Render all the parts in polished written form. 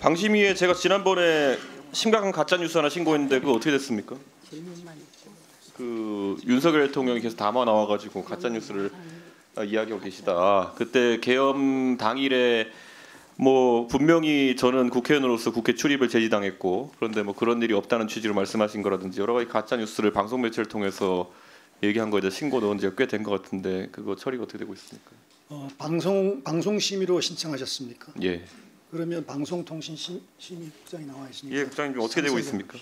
방심위에 제가 지난번에 심각한 가짜 뉴스 하나 신고했는데 그거 어떻게 됐습니까? 그 윤석열 대통령이 계속 담아 나와가지고 가짜 뉴스를 이야기하고 계시다. 그때 계엄 당일에 뭐 분명히 저는 국회의원으로서 국회 출입을 제지당했고 그런데 뭐 그런 일이 없다는 취지로 말씀하신 거라든지 여러 가지 가짜 뉴스를 방송 매체를 통해서 얘기한 거에 대해 신고 넣은 지가 꽤 된 것 같은데 그거 처리가 어떻게 되고 있습니까? 방송심의로 신청하셨습니까? 예. 그러면 방송통신심의국장이 나와 있으니까. 예, 국장님 좀 어떻게 되고 있습니까?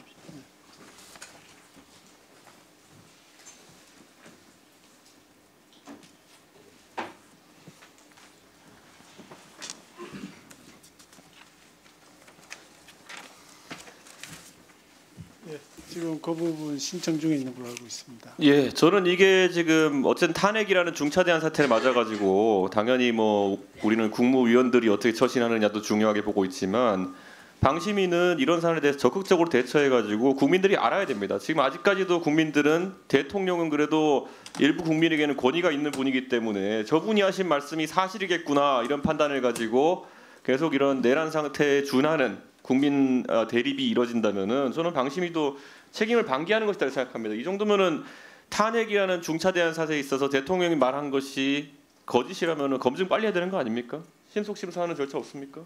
지금 그 부분 신청 중에 있는 걸로 알고 있습니다. 예, 저는 이게 지금 어쨌든 탄핵이라는 중차대한 사태를 맞아가지고 당연히 뭐 우리는 국무위원들이 어떻게 처신하느냐도 중요하게 보고 있지만 방심위는 이런 사안에 대해서 적극적으로 대처해가지고 국민들이 알아야 됩니다. 지금 아직까지도 국민들은 대통령은 그래도 일부 국민에게는 권위가 있는 분이기 때문에 저분이 하신 말씀이 사실이겠구나 이런 판단을 가지고 계속 이런 내란 상태에 준하는 국민 대립이 이뤄진다면은 저는 방심위도 책임을 방기하는 것이라고 생각합니다. 이 정도면은 탄핵이라는 중차대한 사태에 있어서 대통령이 말한 것이 거짓이라면은 검증 빨리 해야 되는 거 아닙니까? 신속 심사하는 절차 없습니까?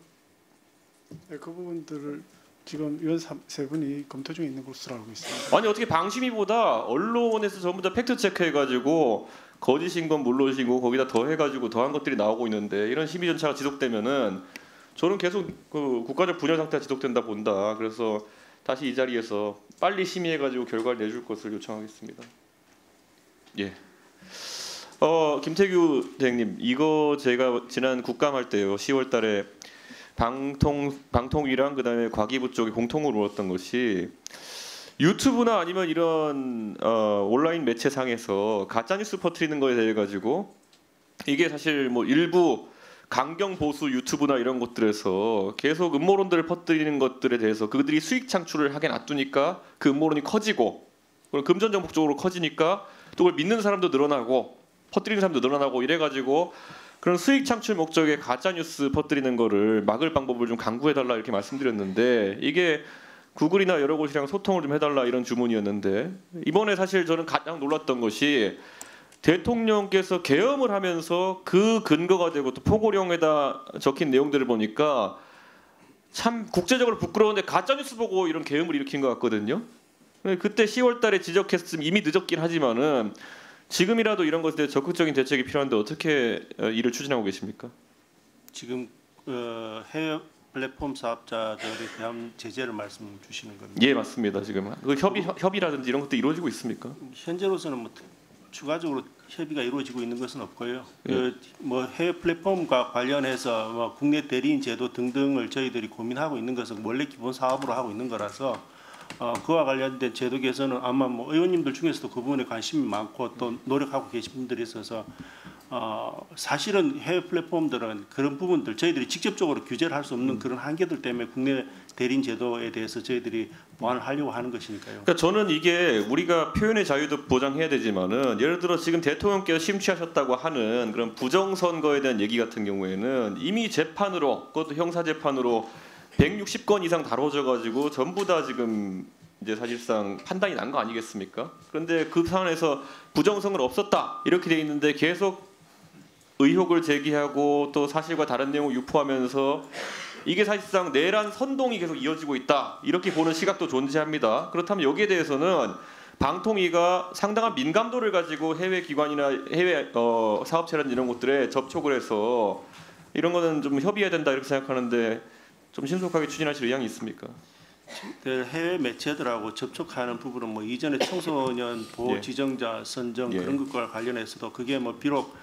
네, 그 부분들을 지금 위원 세 분이 검토 중에 있는 것으로 알고 있습니다. 아니 어떻게 방심위보다 언론에서 전부 다 팩트 체크해가지고 거짓인 건 물론이고 거기다 더 해가지고 더한 것들이 나오고 있는데 이런 심의 절차가 지속되면은 저는 계속 그 국가적 분열 상태가 지속된다 본다. 그래서 다시 이 자리에서 빨리 심의해가지고 결과를 내줄 것을 요청하겠습니다. 예. 김태규 대행님, 이거 제가 지난 국감할 때요, 10월달에 방통위랑 그다음에 과기부 쪽에 공통으로 물었던 것이 유튜브나 아니면 이런 온라인 매체상에서 가짜 뉴스 퍼뜨리는 거에 대해 가지고 이게 사실 뭐 일부 강경 보수 유튜브나 이런 곳들에서 계속 음모론들을 퍼뜨리는 것들에 대해서 그들이 수익 창출을 하게 놔두니까 그 음모론이 커지고 그리고 금전정복적으로 커지니까 또 그걸 믿는 사람도 늘어나고 퍼뜨리는 사람도 늘어나고 이래가지고 그런 수익 창출 목적의 가짜 뉴스 퍼뜨리는 거를 막을 방법을 좀 강구해달라 이렇게 말씀드렸는데 이게 구글이나 여러 곳이랑 소통을 좀 해달라 이런 주문이었는데 이번에 사실 저는 가장 놀랐던 것이 대통령께서 계엄을 하면서 그 근거가 되고 또 포고령에다 적힌 내용들을 보니까 참 국제적으로 부끄러운데 가짜 뉴스 보고 이런 계엄을 일으킨 것 같거든요. 그때 10월달에 지적했으면 이미 늦었긴 하지만은 지금이라도 이런 것에 대해 적극적인 대책이 필요한데 어떻게 일을 추진하고 계십니까? 지금 해외 플랫폼 사업자들에 대한 제재를 말씀 주시는 겁니다. 예, 맞습니다. 지금 그 협의라든지 이런 것도 이루어지고 있습니까? 현재로서는 뭐 추가적으로 협의가 이루어지고 있는 것은 없고요. 예. 뭐 해외 플랫폼과 관련해서 뭐 국내 대리인 제도 등등을 저희들이 고민하고 있는 것은 원래 기본 사업으로 하고 있는 거라서 그와 관련된 제도 개선은 아마 뭐 의원님들 중에서도 그 부분에 관심이 많고 또 노력하고 계신 분들이 있어서 사실은 해외 플랫폼들은 그런 부분들 저희들이 직접적으로 규제를 할 수 없는 그런 한계들 때문에 국내 대리인 제도에 대해서 저희들이 보완을 하려고 하는 것이니까요. 그러니까 저는 이게 우리가 표현의 자유도 보장해야 되지만은 예를 들어 지금 대통령께서 심취하셨다고 하는 그런 부정선거에 대한 얘기 같은 경우에는 이미 재판으로 그것도 형사 재판으로 160건 이상 다뤄져 가지고 전부 다 지금 이제 사실상 판단이 난 거 아니겠습니까? 그런데 그 상황에서 부정선거는 없었다 이렇게 돼 있는데 계속 의혹을 제기하고 또 사실과 다른 내용을 유포하면서 이게 사실상 내란 선동이 계속 이어지고 있다 이렇게 보는 시각도 존재합니다. 그렇다면 여기에 대해서는 방통위가 상당한 민감도를 가지고 해외 기관이나 해외 사업체라든지 이런 곳들에 접촉을 해서 이런 거는 좀 협의해야 된다 이렇게 생각하는데 좀 신속하게 추진하실 의향이 있습니까? 해외 매체들하고 접촉하는 부분은 뭐 이전에 청소년 보호 예. 지정자 선정 예. 그런 것과 관련해서도 그게 뭐 비록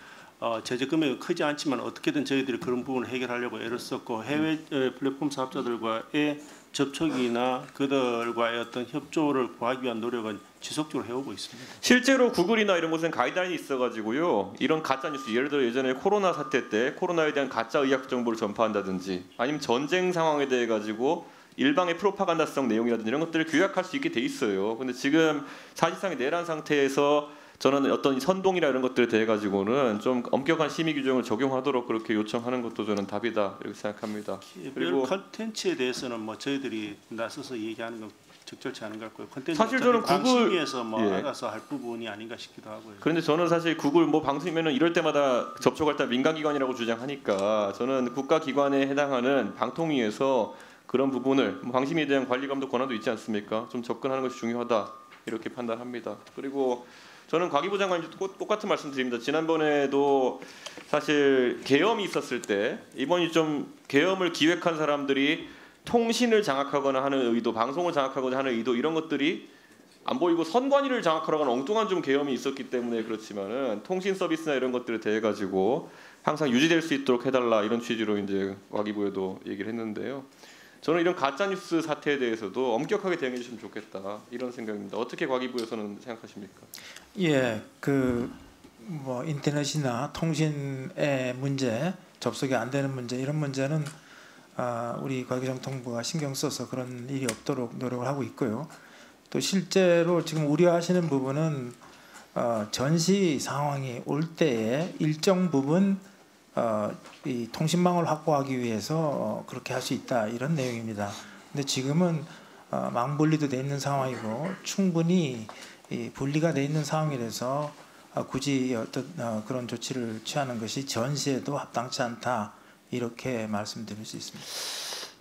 제재 금액이 크지 않지만 어떻게든 저희들이 그런 부분을 해결하려고 애를 썼고 해외 플랫폼 사업자들과의 접촉이나 그들과의 어떤 협조를 구하기 위한 노력은 지속적으로 해오고 있습니다. 실제로 구글이나 이런 곳은 가이드라인이 있어가지고요. 이런 가짜 뉴스 예를 들어 예전에 코로나 사태 때 코로나에 대한 가짜 의학 정보를 전파한다든지 아니면 전쟁 상황에 대해 가지고 일방의 프로파간다성 내용이라든지 이런 것들을 규약할 수 있게 돼 있어요. 근데 지금 사실상 내란 상태에서 저는 어떤 선동이나 이런 것들에 대해 가지고는 좀 엄격한 심의 규정을 적용하도록 그렇게 요청하는 것도 저는 답이다 이렇게 생각합니다. 별 그리고 컨텐츠에 대해서는 뭐 저희들이 나서서 얘기하는 건 적절치 않은 것 같고요. 컨텐츠 사실 저는 방심위에서 뭐 예. 알아서 할 부분이 아닌가 싶기도 하고요. 그런데 저는 사실 구글 뭐 방송이면은 이럴 때마다 접촉할 때 민간기관이라고 주장하니까 저는 국가기관에 해당하는 방통위에서 그런 부분을 뭐 방심위에 대한 관리 감독 권한도 있지 않습니까? 좀 접근하는 것이 중요하다 이렇게 판단합니다. 그리고 저는 과기부 장관님 똑같은 말씀 드립니다. 지난번에도 사실 계엄이 있었을 때 이번이 좀 계엄을 기획한 사람들이 통신을 장악하거나 하는 의도, 방송을 장악하거나 하는 의도 이런 것들이 안 보이고 선관위를 장악하려고 하는 엉뚱한 좀 계엄이 있었기 때문에 그렇지만은 통신 서비스나 이런 것들에 대해 가지고 항상 유지될 수 있도록 해달라 이런 취지로 이제 과기부에도 얘기를 했는데요. 저는 이런 가짜 뉴스 사태에 대해서도 엄격하게 대응해 주시면 좋겠다 이런 생각입니다. 어떻게 과기부에서는 생각하십니까? 예, 그 뭐 인터넷이나 통신의 문제, 접속이 안 되는 문제 이런 문제는 우리 과기정통부가 신경 써서 그런 일이 없도록 노력을 하고 있고요. 또 실제로 지금 우려하시는 부분은 전시 상황이 올 때에 일정 부분 이 통신망을 확보하기 위해서 그렇게 할 수 있다 이런 내용입니다. 근데 지금은 망 분리도 돼 있는 상황이고 충분히 이 분리가 돼 있는 상황이라서 굳이 어떤 그런 조치를 취하는 것이 전시에도 합당치 않다 이렇게 말씀드릴 수 있습니다.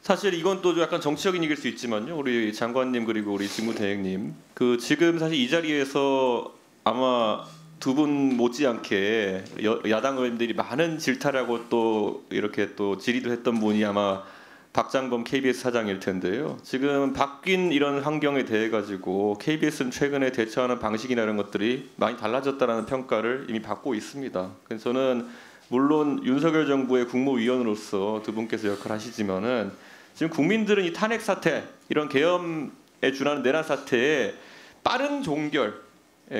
사실 이건 또 약간 정치적인 얘기일 수 있지만요. 우리 장관님 그리고 우리 직무대행님 그 지금 사실 이 자리에서 아마 두 분 못지않게 야당 의원들이 많은 질타를 하고 또 이렇게 또 질의도 했던 분이 아마 박장범 KBS 사장일 텐데요. 지금 바뀐 이런 환경에 대해 가지고 KBS는 최근에 대처하는 방식이나 이런 것들이 많이 달라졌다라는 평가를 이미 받고 있습니다. 그래서 저는 물론 윤석열 정부의 국무위원으로서 두 분께서 역할을 하시지만은 지금 국민들은 이 탄핵 사태, 이런 계엄에 준하는 내란 사태에 빠른 종결,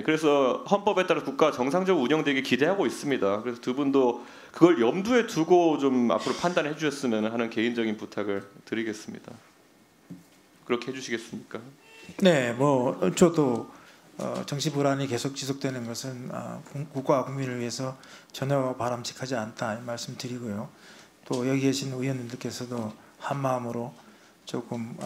그래서 헌법에 따라 국가 정상적으로 운영되길 기대하고 있습니다. 그래서 두 분도 그걸 염두에 두고 좀 앞으로 판단해 주셨으면 하는 개인적인 부탁을 드리겠습니다. 그렇게 해주시겠습니까? 네, 뭐 저도 정치 불안이 계속 지속되는 것은 국가와 국민을 위해서 전혀 바람직하지 않다 이 말씀드리고요. 또 여기 계신 의원님들께서도 한 마음으로 조금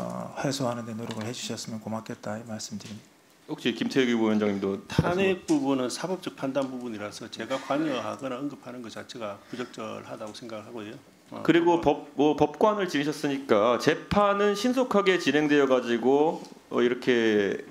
해소하는 데 노력을 해주셨으면 고맙겠다 이 말씀드립니다. 혹시 김태규 부위원장님도 탄핵 부분은 사법적 판단 부분이라서 제가 관여하거나 언급하는 것 자체가 부적절하다고 생각을 하고요. 그리고 법관을 지내셨으니까 재판은 신속하게 진행되어 가지고 이렇게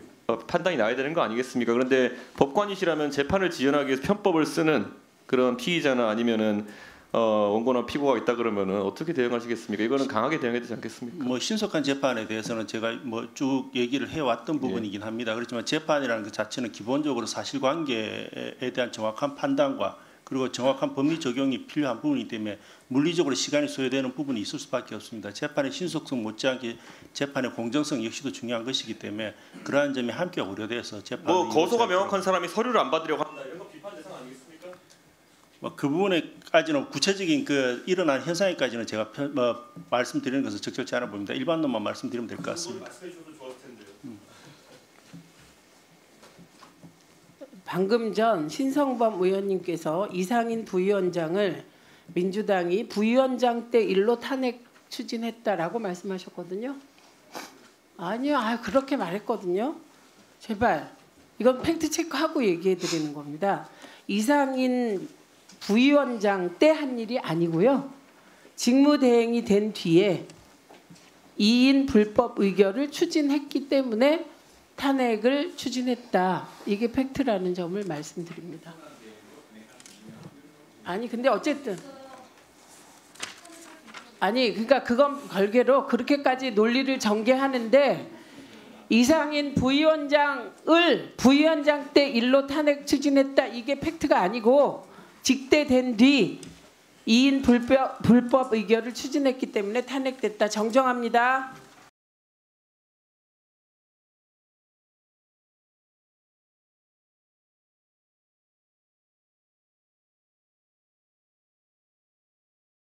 판단이 나야 되는 거 아니겠습니까? 그런데 법관이시라면 재판을 지연하기 위해서 편법을 쓰는 그런 피의자나 아니면은 원고나 피고가 있다 그러면은 어떻게 대응하시겠습니까? 이거는 강하게 대응해야 되지 않겠습니까? 뭐 신속한 재판에 대해서는 제가 뭐 쭉 얘기를 해왔던 부분이긴 합니다. 그렇지만 재판이라는 것 자체는 기본적으로 사실관계에 대한 정확한 판단과 그리고 정확한 법리 적용이 필요한 부분이기 때문에 물리적으로 시간이 소요되는 부분이 있을 수밖에 없습니다. 재판의 신속성 못지않게 재판의 공정성 역시도 중요한 것이기 때문에 그러한 점이 함께 우려돼서 재판 뭐 거소가 명확한 사람이 서류를 안 받으려고 한다 이런 거 비판 대상 아니겠습니까? 뭐 그 부분에까지는 구체적인 그 일어난 현상에까지는 제가 말씀드리는 것은 적절치 않아 보입니다. 일반론만 말씀드리면 될 것 같습니다. 말씀해 주셔도 좋았을 텐데요. 방금 전 신성범 의원님께서 이상인 부위원장을 민주당이 부위원장 때 일로 탄핵 추진했다라고 말씀하셨거든요. 아니요, 그렇게 말했거든요. 제발 이건 팩트 체크하고 얘기해 드리는 겁니다. 이상인 부위원장 때 한 일이 아니고요. 직무대행이 된 뒤에 2인 불법 의결을 추진했기 때문에 탄핵을 추진했다. 이게 팩트라는 점을 말씀드립니다. 아니 근데 어쨌든 그러니까 그건 별개로 그렇게까지 논리를 전개하는데 이상인 부위원장을 부위원장 때 일로 탄핵 추진했다. 이게 팩트가 아니고 직대된 뒤 2인 불법 의결을 추진했기 때문에 탄핵됐다. 정정합니다.